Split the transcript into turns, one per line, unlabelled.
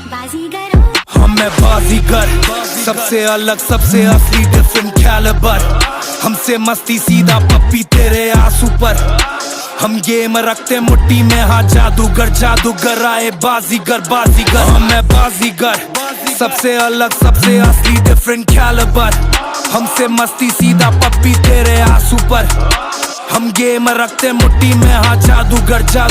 बाजीगर
हम मैं बाजीगर, सबसे अलग सबसे असली डिफरेंट कैलिबर। हमसे मस्ती सीधा पप्पी तेरे आंसू पर। हम गेम रखते मुट्ठी में, हाँ जादूगर जादूगर आए बाजीगर बाजीगर। हम मैं बाजीगर, सबसे अलग सबसे असली डिफरेंट कैलिबर। हमसे मस्ती सीधा पप्पी तेरे आंसू पर। हम गेम रखते मुट्ठी में, हाँ जादूगर जादू